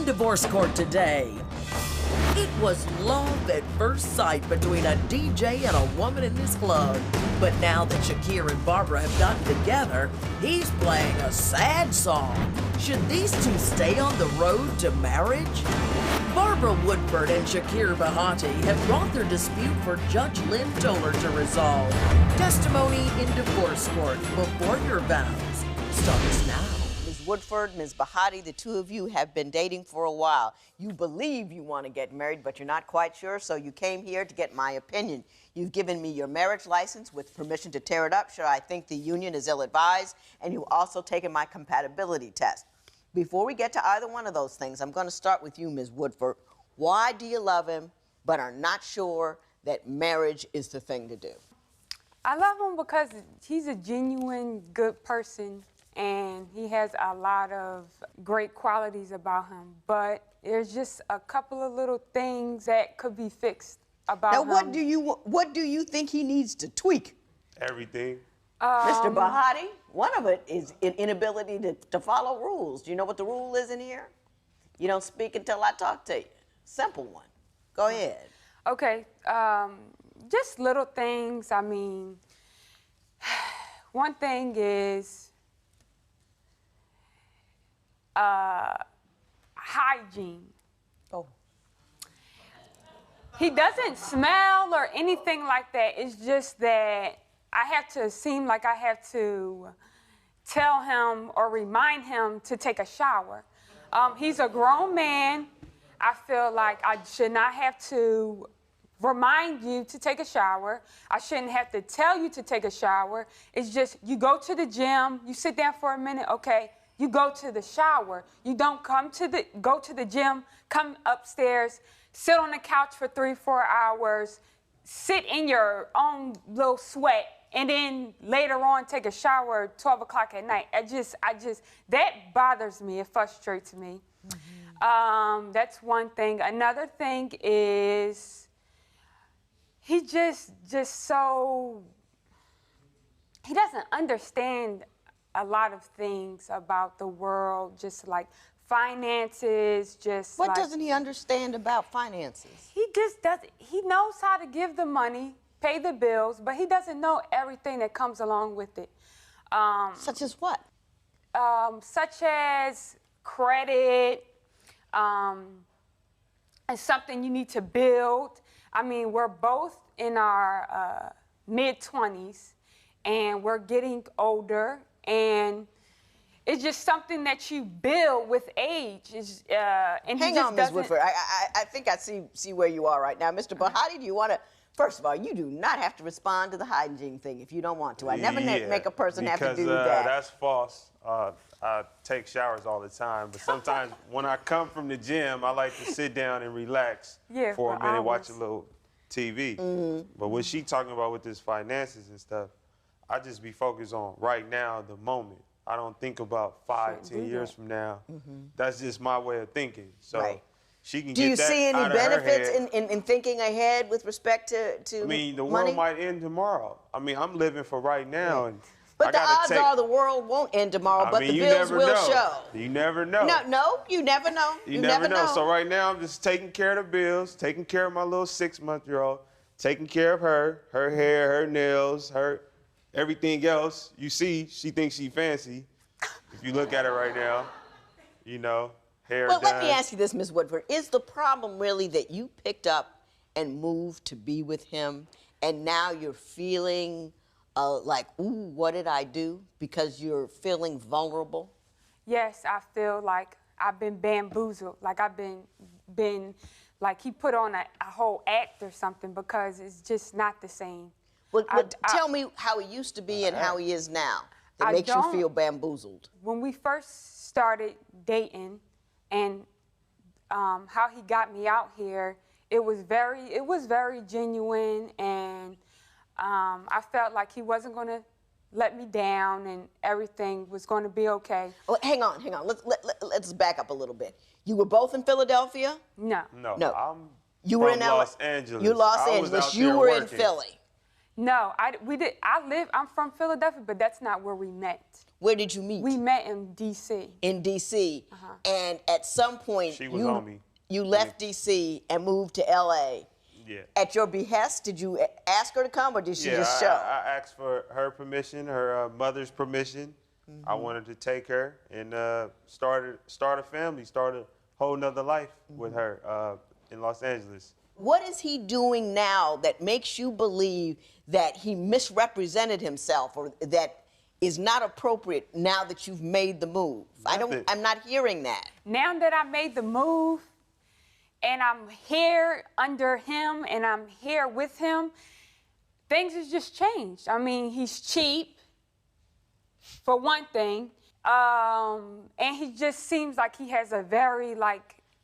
On Divorce Court today, it was love at first sight between a DJ and a woman in his club. But now that Shakir and Barbara have gotten together, he's playing a sad song. Should these two stay on the road to marriage? Barbara Woodford and Shakir Bahati have brought their dispute for Judge Lynn Toler to resolve. Testimony in divorce court before your vows starts now. Ms. Woodford, Ms. Bahati, the two of you have been dating for a while. You believe you want to get married, but you're not quite sure, so you came here to get my opinion. You've given me your marriage license with permission to tear it up should I think the union is ill-advised, and you've also taken my compatibility test. Before we get to either one of those things, I'm going to start with you, Ms. Woodford. Why do you love him but are not sure that marriage is the thing to do? I love him because he's a genuine good person and he has a lot of great qualities about him, but there's just a couple of little things that could be fixed about him. Now, what do you think he needs to tweak? Everything. Mr. Bahati, one of it is an inability to follow rules. Do you know what the rule is in here? You don't speak until I talk to you. Simple one. Go ahead. Okay, just little things. I mean, one thing is hygiene. Oh. He doesn't smell or anything like that. It's just that I have to seem like I have to tell him or remind him to take a shower. He's a grown man. I feel like I should not have to remind you to take a shower. I shouldn't have to tell you to take a shower. It's just you go to the gym, you sit down for a minute, okay, you go to the shower. You don't go to the gym, come upstairs, sit on the couch for 3-4 hours, sit in your own little sweat, and then later on take a shower at 12 o'clock at night. That bothers me, it frustrates me. Mm-hmm. That's one thing. Another thing is he just so, he doesn't understand a lot of things about the world, just like finances, just What doesn't he understand about finances? He just doesn't, he knows how to give the money, pay the bills, but he doesn't know everything that comes along with it. Such as what? Such as credit, and something you need to build. I mean, we're both in our mid-20s, and we're getting older, and it's just something that you build with age. Hang on, Ms. Woodford. I think I see where you are right now. Mr. Bahati, do you want to... First of all, you do not have to respond to the hygiene thing if you don't want to. I never make a person have to do that. That's false. I take showers all the time, but sometimes when I come from the gym, I like to sit down and relax for a minute, watch a little TV. Mm-hmm. But what she talking about with this finances and stuff, I just be focused on right now, the moment. I don't think about 5-10 years from now. Mm-hmm. That's just my way of thinking. So she can Do get you that see any out of her benefits head. in thinking ahead with respect to I mean, the money? world might end tomorrow. I mean, I'm living for right now. And but the odds are the world won't end tomorrow, but the bills will show. You never know. No, you never know. You never know. So right now, I'm just taking care of the bills, taking care of my little 6-month-old, taking care of her hair, her nails, her everything else. You see, she thinks she fancy. If you look at her right now, you know, hair done. Let me ask you this, Ms. Woodford. Is the problem really that you picked up and moved to be with him, and now you're feeling like, ooh, what did I do? Because you're feeling vulnerable? Yes, I feel like I've been bamboozled. Like I've been like he put on a whole act or something, because it's just not the same. Well, tell me how he used to be and how he is now. That makes you feel bamboozled. When we first started dating, and how he got me out here, it was very genuine, and I felt like he wasn't going to let me down, and everything was going to be okay. Oh, hang on. Let's back up a little bit. You were both in Philadelphia? No. You were in Los Angeles. You Los Angeles. You were in Philly. No, I'm from Philadelphia, but that's not where we met. Where did you meet? We met in D.C. In D.C. And at some point, you left D.C. and moved to L.A. Yeah. At your behest, did you ask her to come, or did she just show? I asked for her permission, her mother's permission. I wanted to take her and start a family, start a whole nother life with her in Los Angeles. What is he doing now that makes you believe that he misrepresented himself, or that is not appropriate now that you've made the move? I'm not hearing that. Now that I made the move and I'm here under him and I'm here with him, things have just changed. I mean, he's cheap, for one thing, and he just seems like he has a very,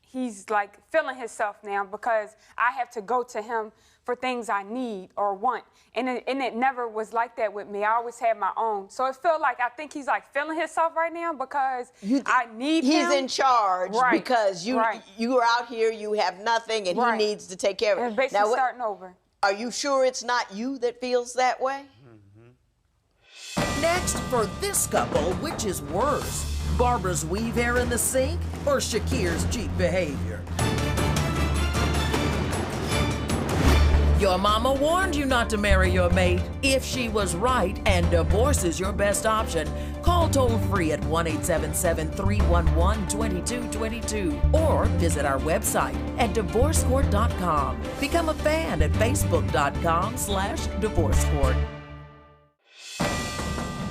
he's feeling himself now, because I have to go to him for things I need or want. And it never was like that with me. I always had my own. So it felt like, I think he's feeling himself right now, because I need him. He's in charge because you are out here, you have nothing, and he needs to take care of it. And basically starting over. Are you sure it's not you that feels that way? Next, for this couple, which is worse? Barbara's weave hair in the sink or Shakir's cheap behavior? Your mama warned you not to marry your mate. If she was right and divorce is your best option, call toll-free at 1-877-311-2222 or visit our website at divorcecourt.com. Become a fan at facebook.com/divorcecourt.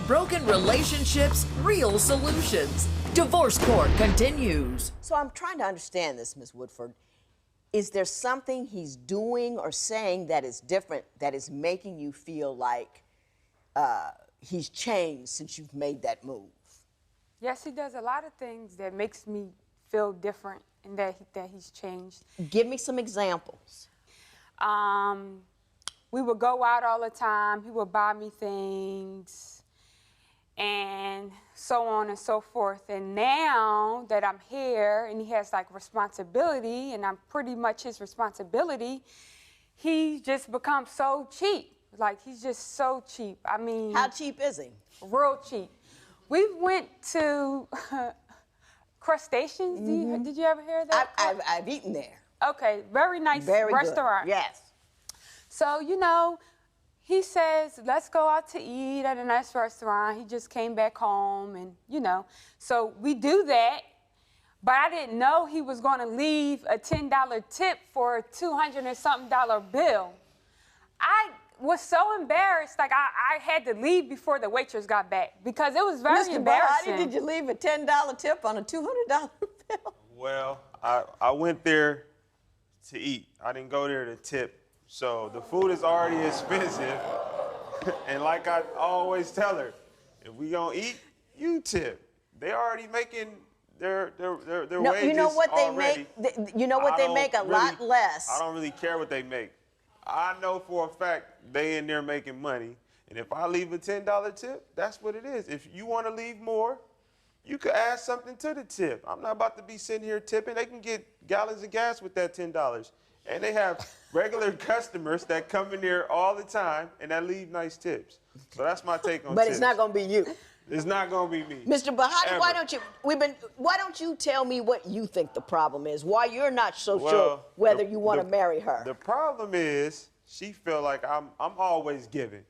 Broken relationships, real solutions. Divorce Court continues. So I'm trying to understand this, Ms. Woodford. Is there something he's doing or saying that is different, that is making you feel like he's changed since you've made that move? Yes, he does a lot of things that makes me feel different and that he's changed. Give me some examples. We would go out all the time. He would buy me things, and so on and so forth. And now that I'm here and he has responsibility and I'm pretty much his responsibility, he just becomes so cheap. He's just so cheap. I mean... How cheap is he? Real cheap. We went to Crustaceans. Did you ever hear that? I've eaten there. Okay, very nice restaurant. Good. Yes. So, he says, let's go out to eat at a nice restaurant. He just came back home and, So we do that, but I didn't know he was going to leave a $10 tip for a $200 and something bill. I was so embarrassed, I had to leave before the waitress got back, because it was very embarrassing. Mr. Bahati, did you leave a $10 tip on a $200 bill? Well, I went there to eat. I didn't go there to tip. So the food is already expensive, and like I always tell her, if we gonna eat, you tip. They already making their wages you know what already. They make? You know what they make? A lot less. I don't really care what they make. I know for a fact they in there making money, and if I leave a $10 tip, that's what it is. If you want to leave more, you could add something to the tip. I'm not about to be sitting here tipping. They can get gallons of gas with that $10. And they have regular customers that come in there all the time and that leave nice tips. So that's my take on tips. But it's not going to be you. It's not going to be me. Mr. Bahati, why don't you tell me what you think the problem is? Why you're not so sure whether you want to marry her? The problem is she feel like I'm always giving.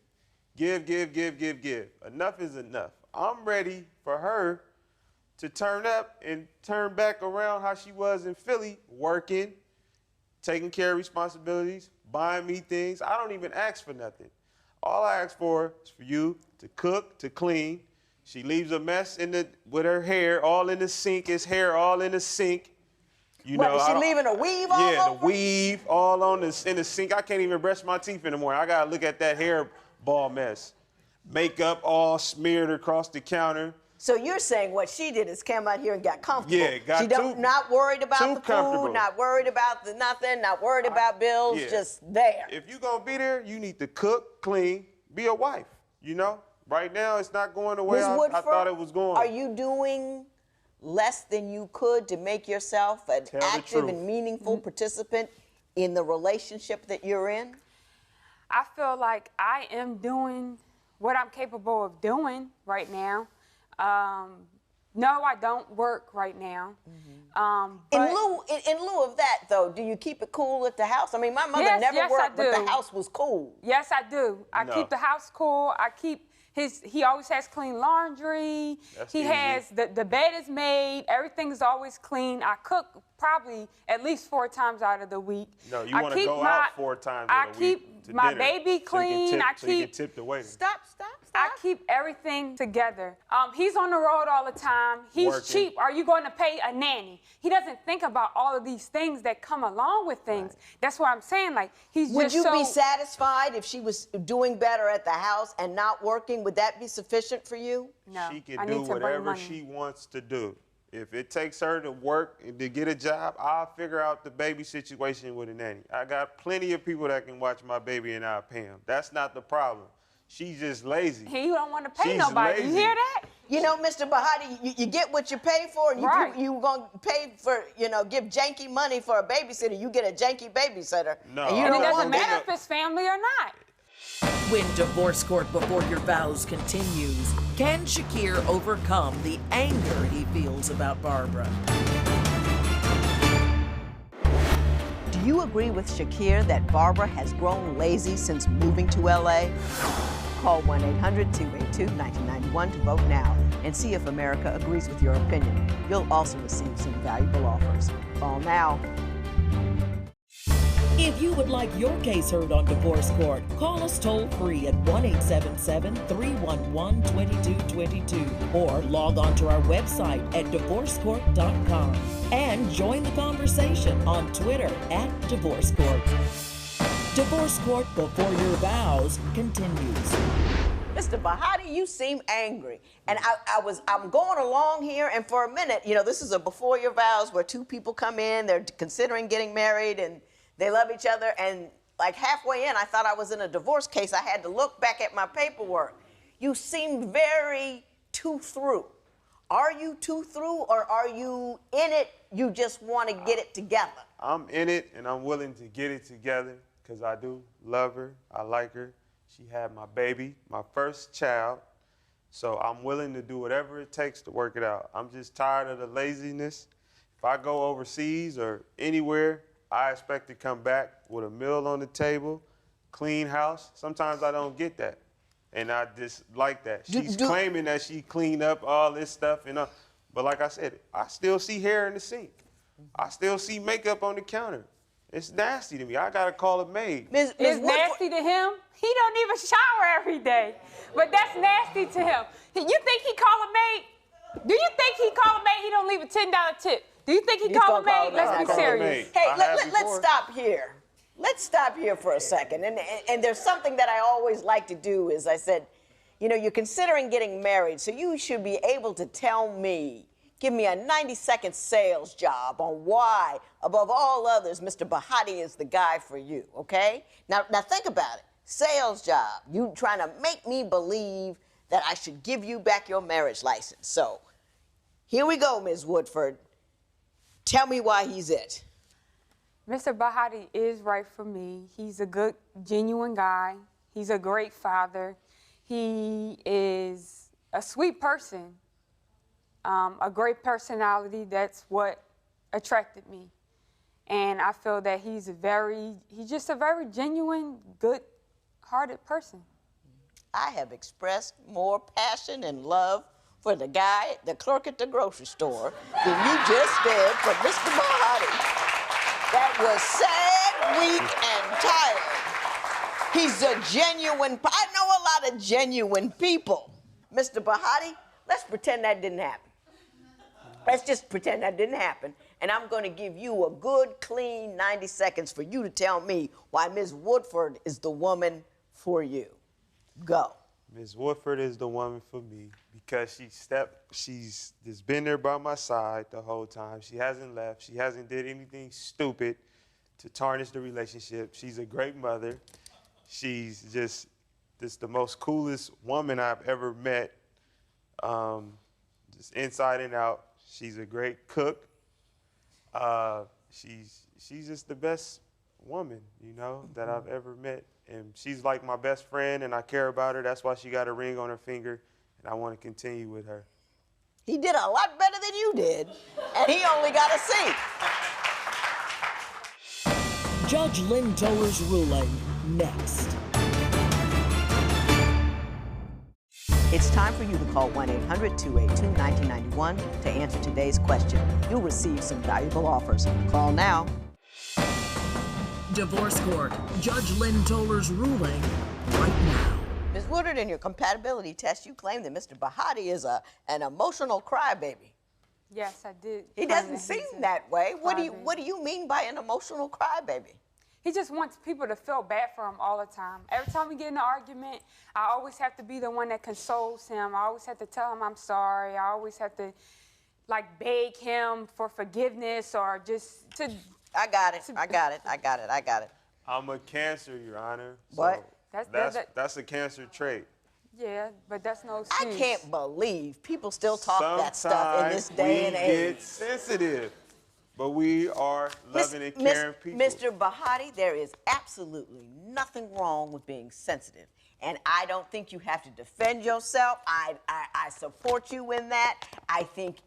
Give. Enough is enough. I'm ready for her to turn up and turn back around how she was in Philly, working, taking care of responsibilities, buying me things. I don't even ask for nothing. All I ask for is for you to cook, to clean. She leaves a mess with her hair all in the sink, his hair all in the sink. Is she leaving a weave all over? Yeah, the weave all in the sink. I can't even brush my teeth in the morning. I gotta look at that hair ball mess. Makeup all smeared across the counter. So you're saying what she did is come out here and got comfortable. Yeah, not worried about the food, not worried about the nothing, not worried about bills, just there. If you're going to be there, you need to cook, clean, be a wife, Right now, it's not going the way I thought it was going. Are you doing less than you could to make yourself an active and meaningful participant in the relationship that you're in? I feel like I am doing what I'm capable of doing right now. No, I don't work right now. In lieu of that, though, do you keep it cool at the house? I mean, my mother Yes, never yes, worked, I do. but the house was cool. Yes, I do. I No. keep the house cool. I keep he always has clean laundry. That's He easy. has, the bed is made. Everything is always clean. I cook probably at least 4 times out of the week. No, you want to go out 4 times a week. I keep to my dinner, baby clean. So you can tip the waiter. Stop. I keep everything together. He's on the road all the time. He's Working. cheap. Are you going to pay a nanny? He doesn't think about all of these things that come along with things. Right. That's what I'm saying. Like, he's Would just you so... be satisfied if she was doing better at the house and not working? Would that be sufficient for you? No, She I can need do to bring whatever money. she wants to do. If it takes her to work and to get a job, I'll figure out the baby situation with a nanny. I got plenty of people that can watch my baby and I'll pay them. That's not the problem. She's just lazy. He don't want to pay She's nobody. lazy. You hear that? You know, Mr. Bahati, you get what you pay for, and Right. you going to pay for, give janky money for a babysitter. You get a janky babysitter. No, and you And don't it doesn't want matter that. if it's family or not. When Divorce Court Before Your Vows continues, can Shakir overcome the anger he feels about Barbara? Do you agree with Shakir that Barbara has grown lazy since moving to L.A.? Call 1-800-282-1991 to vote now and see if America agrees with your opinion. You'll also receive some valuable offers. Call now. If you would like your case heard on Divorce Court, call us toll-free at 1-877-311-2222 or log on to our website at divorcecourt.com and join the conversation on Twitter at Divorce Court. Divorce Court Before Your Vows continues. Mr. Bahati, you seem angry. And I'm going along here, and for a minute, this is a Before Your Vows where 2 people come in, they're considering getting married, and they love each other, and like halfway in, I thought I was in a divorce case. I had to look back at my paperwork. You seemed very too through. Are you too through, or are you in it, you just want to get it together? I'm in it, and I'm willing to get it together because I do love her. I like her. She had my baby, my first child, so I'm willing to do whatever it takes to work it out. I'm just tired of the laziness. If I go overseas or anywhere, I expect to come back with a meal on the table, clean house. Sometimes I don't get that, and I just like that. She's claiming that she cleaned up all this stuff, but like I said, I still see hair in the sink. I still see makeup on the counter. It's nasty to me. I gotta call a maid. Ms. It's nasty to him. He don't even shower every day, but that's nasty to him. You think he call a maid? Do you think he call a maid? He don't leave a $10 tip. Do you think he call a maid? Let's be serious. Hey, let's stop here. Let's stop here for a second. And there's something that I always like to do is I said, you're considering getting married, so you should be able to tell me, give me a 90-second sales job on why, above all others, Mr. Bahati is the guy for you, okay? Now think about it. Sales job. You trying to make me believe that I should give you back your marriage license. So here we go, Ms. Woodford. Tell me why he's it. Mr. Bahati is right for me. He's a good, genuine guy. He's a great father. He is a sweet person, a great personality. That's what attracted me. And I feel that he's just a very genuine, good-hearted person. I have expressed more passion and love for the guy, the clerk at the grocery store, than you just did for Mr. Bahati. That was sad, weak, and tired. He's a genuine, I know a lot of genuine people. Mr. Bahati, let's pretend that didn't happen. Let's just pretend that didn't happen. And I'm going to give you a good, clean 90 seconds for you to tell me why Ms. Woodford is the woman for you. Go. Ms. Woodford is the woman for me because she's just been there by my side the whole time. She hasn't left. She hasn't did anything stupid to tarnish the relationship. She's a great mother. She's just the most coolest woman I've ever met, just inside and out. She's a great cook. She's just the best woman, you know, that I've ever met. And she's like my best friend, and I care about her. That's why she got a ring on her finger, and I want to continue with her. He did a lot better than you did, and he only got a C. Judge Lynn Toler's ruling next. It's time for you to call 1-800-282-1991 to answer today's question. You'll receive some valuable offers. Call now. Divorce Court. Judge Lynn Toler's ruling right now. Ms. Woodard, in your compatibility test, you claim that Mr. Bahati is an emotional crybaby. Yes, I did. He doesn't seem that way. What do you mean by an emotional crybaby? He just wants people to feel bad for him all the time. Every time we get in an argument, I always have to be the one that consoles him. I always have to tell him I'm sorry. I always have to, like, beg him for forgiveness or just to... I got it. I'm a Cancer, Your Honor. What? So that's a Cancer trait. Yeah, but that's no excuse. I can't believe people still talk that stuff in this day and age. We get sensitive. But we are loving and caring people. Mr. Bahati, there is absolutely nothing wrong with being sensitive. And I don't think you have to defend yourself. I support you in that. I think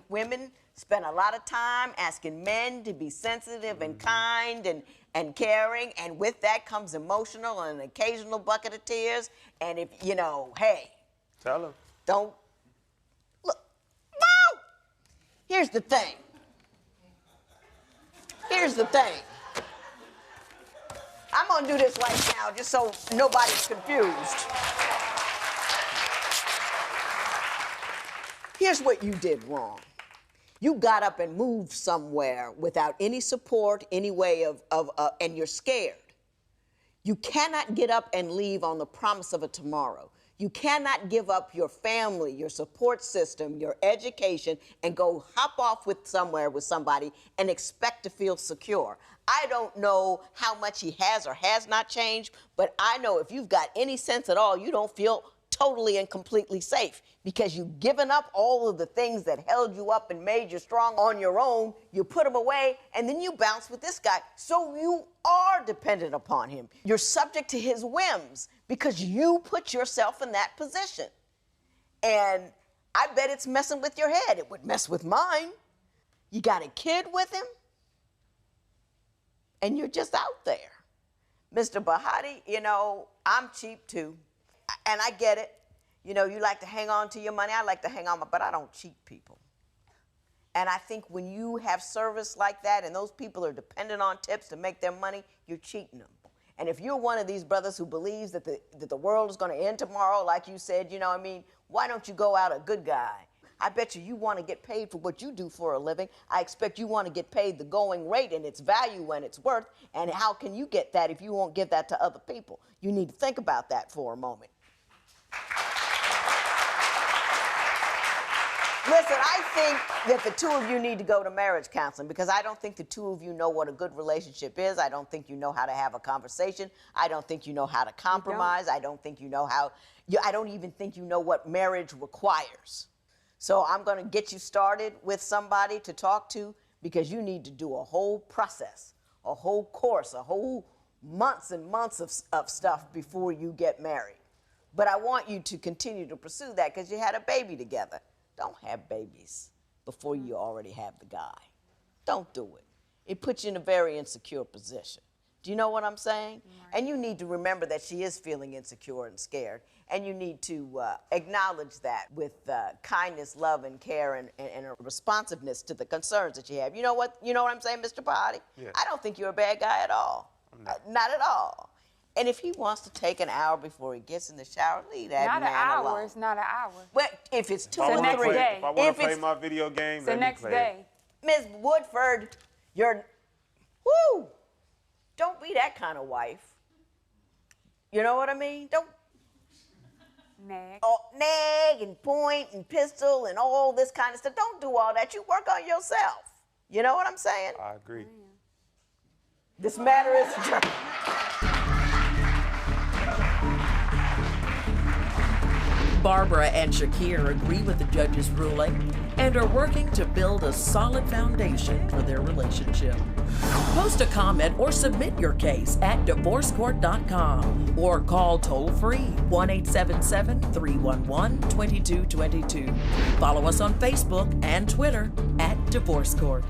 women spend a lot of time asking men to be sensitive and kind and caring. And with that comes emotional and an occasional bucket of tears. And if, you know, hey. Tell him. Don't. Look. No! Here's the thing. I'm going to do this right now just so nobody's confused. Here's what you did wrong. You got up and moved somewhere without any support, any way and you're scared. You cannot get up and leave on the promise of a tomorrow. You cannot give up your family, your support system, your education, and go hop off with somebody and expect to feel secure. I don't know how much he has or has not changed, but I know if you've got any sense at all, you don't feel totally and completely safe because you've given up all of the things that held you up and made you strong on your own. You put them away, and then you bounce with this guy. So you are dependent upon him. You're subject to his whims because you put yourself in that position. And I bet it's messing with your head. It would mess with mine. You got a kid with him, and you're just out there. Mr. Bahati, you know, I'm cheap too. And I get it. You know, you like to hang on to your money. I like to hang on, but I don't cheat people. And I think when you have service like that and those people are dependent on tips to make their money, you're cheating them. And if you're one of these brothers who believes that the world is going to end tomorrow, like you said, you know what I mean, why don't you go out a good guy? I bet you want to get paid for what you do for a living. I expect you want to get paid the going rate and its value and its worth. And how can you get that if you won't give that to other people? You need to think about that for a moment. Listen, I think that the two of you need to go to marriage counseling because I don't think the two of you know what a good relationship is. I don't think you know how to have a conversation. I don't think you know how to compromise. I don't think you know how. I don't even think you know what marriage requires. So I'm going to get you started with somebody to talk to because you need to do a whole process, a whole course, a whole months and months of stuff before you get married. But I want you to continue to pursue that because you had a baby together. Don't have babies before you already have the guy. Don't do it. It puts you in a very insecure position. Do you know what I'm saying? Right. And you need to remember that she is feeling insecure and scared. And you need to acknowledge that with kindness, love, and care, and a responsiveness to the concerns that you have. You know what I'm saying, Mr. Bahati? Yeah. I don't think you're a bad guy at all. Not at all. And if he wants to take an hour before he gets in the shower, leave that man alone. Not an hour. It's not an hour. Well, if it's 2 or 3. If I want to play my video game, the next day. Ms. Woodford, don't be that kind of wife. You know what I mean? Don't nag. Nag and point and pistol and all this kind of stuff. Don't do all that. You work on yourself. You know what I'm saying? I agree. This matter is adjourned. Barbara and Shakir agree with the judge's ruling and are working to build a solid foundation for their relationship. Post a comment or submit your case at divorcecourt.com or call toll-free 1-877-311-2222. Follow us on Facebook and Twitter at Divorce Court.